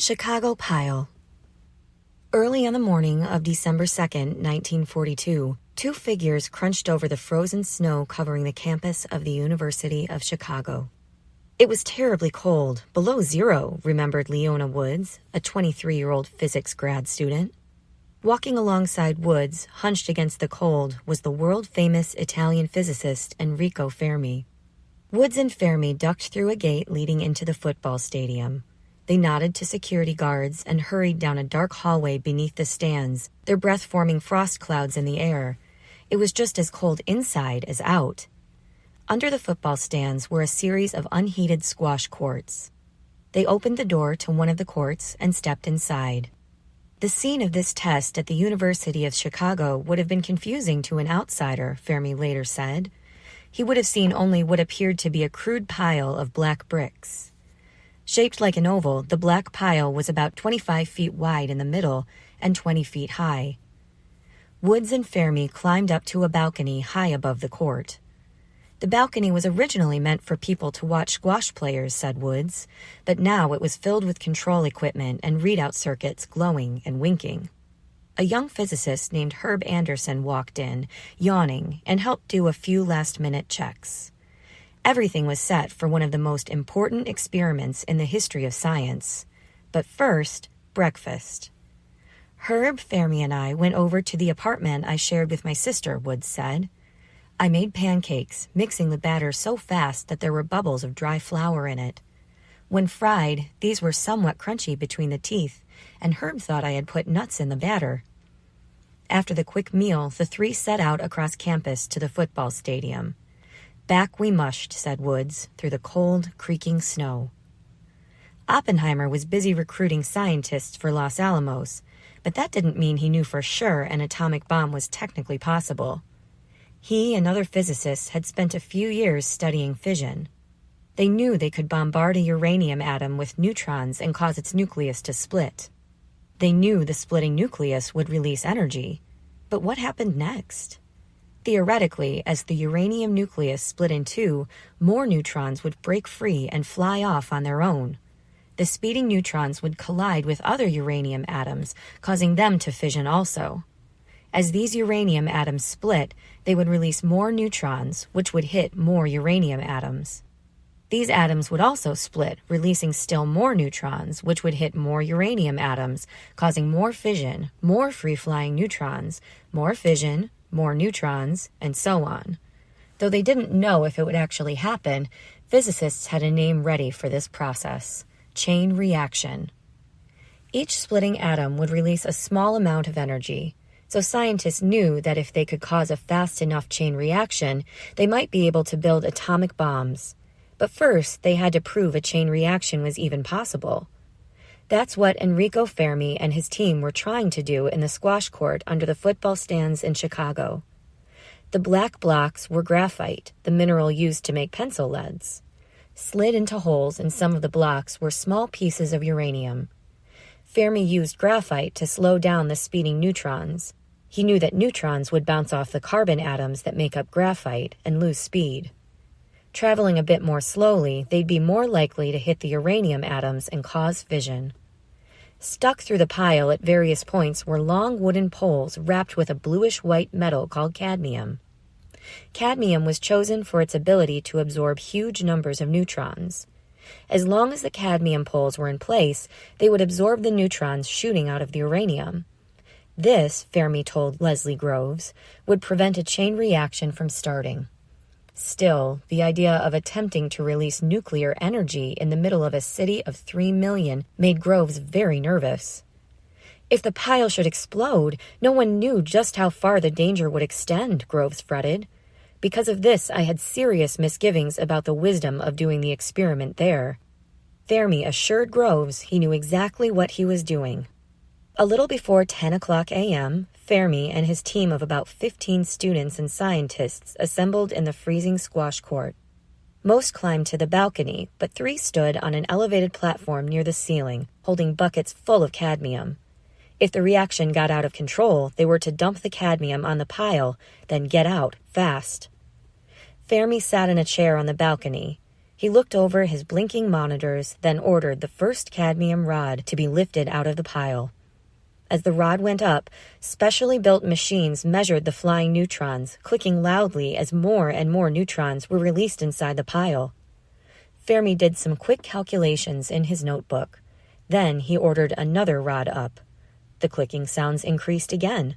Chicago Pile. Early on the morning of December 2nd, 1942, two figures crunched over the frozen snow covering the campus of the University of Chicago. It was terribly cold, below zero, remembered Leona Woods, a 23-year-old physics grad student. Walking alongside Woods, hunched against the cold, was the world-famous Italian physicist Enrico Fermi. Woods and Fermi ducked through a gate leading into the football stadium. They nodded to security guards and hurried down a dark hallway beneath the stands, their breath forming frost clouds in the air. It was just as cold inside as out. Under the football stands were a series of unheated squash courts. They opened the door to one of the courts and stepped inside. The scene of this test at the University of Chicago would have been confusing to an outsider, Fermi later said. He would have seen only what appeared to be a crude pile of black bricks. Shaped like an oval, the black pile was about 25 feet wide in the middle and 20 feet high. Woods and Fermi climbed up to a balcony high above the court. The balcony was originally meant for people to watch squash players, said Woods, but now it was filled with control equipment and readout circuits glowing and winking. A young physicist named Herb Anderson walked in, yawning, and helped do a few last-minute checks. Everything was set for one of the most important experiments in the history of science. But first, breakfast. Herb, Fermi, and I went over to the apartment I shared with my sister, Woods said. I made pancakes, mixing the batter so fast that there were bubbles of dry flour in it. When fried, these were somewhat crunchy between the teeth, and Herb thought I had put nuts in the batter. After the quick meal, the three set out across campus to the football stadium. Back we mushed, said Woods, through the cold, creaking snow. Oppenheimer was busy recruiting scientists for Los Alamos, but that didn't mean he knew for sure an atomic bomb was technically possible. He and other physicists had spent a few years studying fission. They knew they could bombard a uranium atom with neutrons and cause its nucleus to split. They knew the splitting nucleus would release energy. But what happened next? Theoretically, as the uranium nucleus split in two, more neutrons would break free and fly off on their own. The speeding neutrons would collide with other uranium atoms, causing them to fission also. As these uranium atoms split, they would release more neutrons, which would hit more uranium atoms. These atoms would also split, releasing still more neutrons, which would hit more uranium atoms, causing more fission, more free-flying neutrons, more fission, more neutrons, and so on. Though they didn't know if it would actually happen, physicists had a name ready for this process: chain reaction. Each splitting atom would release a small amount of energy, so scientists knew that if they could cause a fast enough chain reaction, they might be able to build atomic bombs. But first, they had to prove a chain reaction was even possible. That's what Enrico Fermi and his team were trying to do in the squash court under the football stands in Chicago. The black blocks were graphite, the mineral used to make pencil leads. Slid into holes in some of the blocks were small pieces of uranium. Fermi used graphite to slow down the speeding neutrons. He knew that neutrons would bounce off the carbon atoms that make up graphite and lose speed. Traveling a bit more slowly, they'd be more likely to hit the uranium atoms and cause fission. Stuck through the pile at various points were long wooden poles wrapped with a bluish-white metal called cadmium. Cadmium was chosen for its ability to absorb huge numbers of neutrons. As long as the cadmium poles were in place, they would absorb the neutrons shooting out of the uranium. This, Fermi told Leslie Groves, would prevent a chain reaction from starting. Still, the idea of attempting to release nuclear energy in the middle of a city of 3 million made Groves very nervous. If the pile should explode, no one knew just how far the danger would extend, Groves fretted. Because of this, I had serious misgivings about the wisdom of doing the experiment there. Fermi assured Groves he knew exactly what he was doing. A little before 10 o'clock a.m., Fermi and his team of about 15 students and scientists assembled in the freezing squash court. Most climbed to the balcony, but 3 stood on an elevated platform near the ceiling, holding buckets full of cadmium. If the reaction got out of control, they were to dump the cadmium on the pile, then get out fast. Fermi sat in a chair on the balcony. He looked over his blinking monitors, then ordered the first cadmium rod to be lifted out of the pile. As the rod went up, specially built machines measured the flying neutrons, clicking loudly as more and more neutrons were released inside the pile. Fermi did some quick calculations in his notebook. Then he ordered another rod up. The clicking sounds increased again.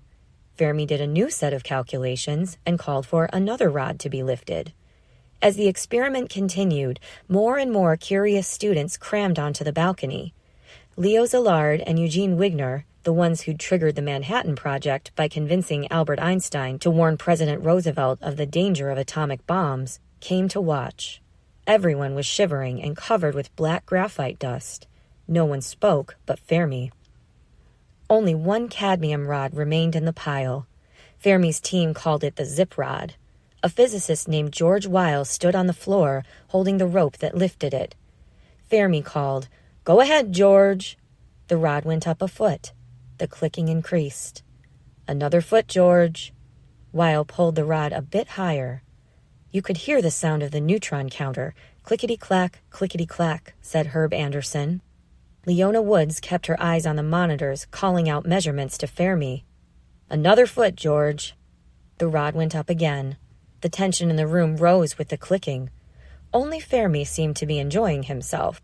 Fermi did a new set of calculations and called for another rod to be lifted. As the experiment continued, more and more curious students crammed onto the balcony. Leo Szilard and Eugene Wigner, the ones who'd triggered the Manhattan Project by convincing Albert Einstein to warn President Roosevelt of the danger of atomic bombs, came to watch. Everyone was shivering and covered with black graphite dust. No one spoke but Fermi. Only one cadmium rod remained in the pile. Fermi's team called it the zip rod. A physicist named George Weil stood on the floor, holding the rope that lifted it. Fermi called, "Go ahead, George." The rod went up a foot. The clicking increased. "Another foot, George." Weil pulled the rod a bit higher. You could hear the sound of the neutron counter. Clickety-clack, said Herb Anderson. Leona Woods kept her eyes on the monitors, calling out measurements to Fermi. "Another foot, George." The rod went up again. The tension in the room rose with the clicking. Only Fermi seemed to be enjoying himself.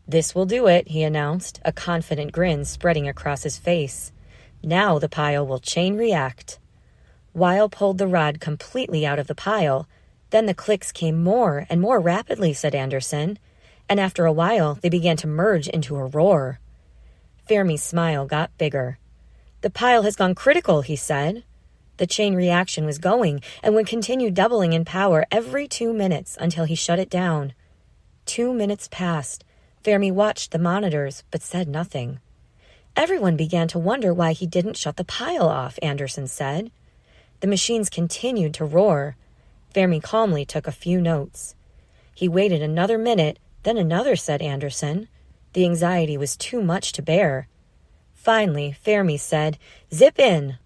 "This will do it," he announced, a confident grin spreading across his face. "Now the pile will chain react." Weil pulled the rod completely out of the pile. Then the clicks came more and more rapidly, said Anderson, and after a while they began to merge into a roar. Fermi's smile got bigger. "The pile has gone critical," he said. The chain reaction was going and would continue doubling in power every 2 minutes until he shut it down. 2 minutes passed. Fermi watched the monitors, but said nothing. Everyone began to wonder why he didn't shut the pile off, Anderson said. The machines continued to roar. Fermi calmly took a few notes. He waited another minute, then another, said Anderson. The anxiety was too much to bear. Finally, Fermi said, "Zip in."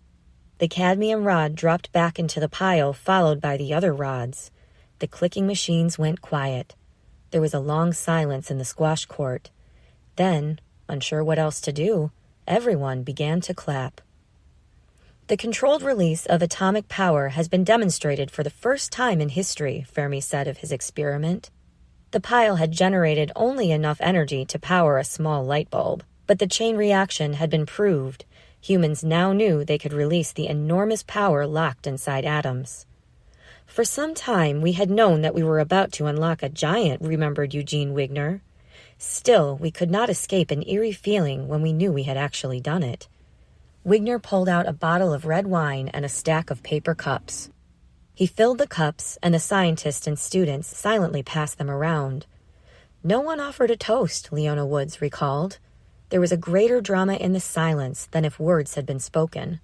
The cadmium rod dropped back into the pile, followed by the other rods. The clicking machines went quiet. There was a long silence in the squash court. Then, unsure what else to do, everyone began to clap. The controlled release of atomic power has been demonstrated for the first time in history, Fermi said of his experiment. The pile had generated only enough energy to power a small light bulb, but the chain reaction had been proved. Humans now knew they could release the enormous power locked inside atoms. For some time, we had known that we were about to unlock a giant, remembered Eugene Wigner. Still, we could not escape an eerie feeling when we knew we had actually done it. Wigner pulled out a bottle of red wine and a stack of paper cups. He filled the cups, and the scientists and students silently passed them around. No one offered a toast, Leona Woods recalled. There was a greater drama in the silence than if words had been spoken.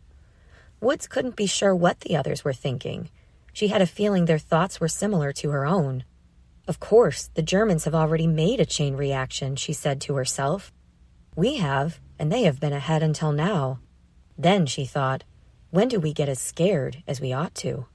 Woods couldn't be sure what the others were thinking. She had a feeling their thoughts were similar to her own. Of course, the Germans have already made a chain reaction, she said to herself. We have, and they have been ahead until now. Then, she thought, when do we get as scared as we ought to?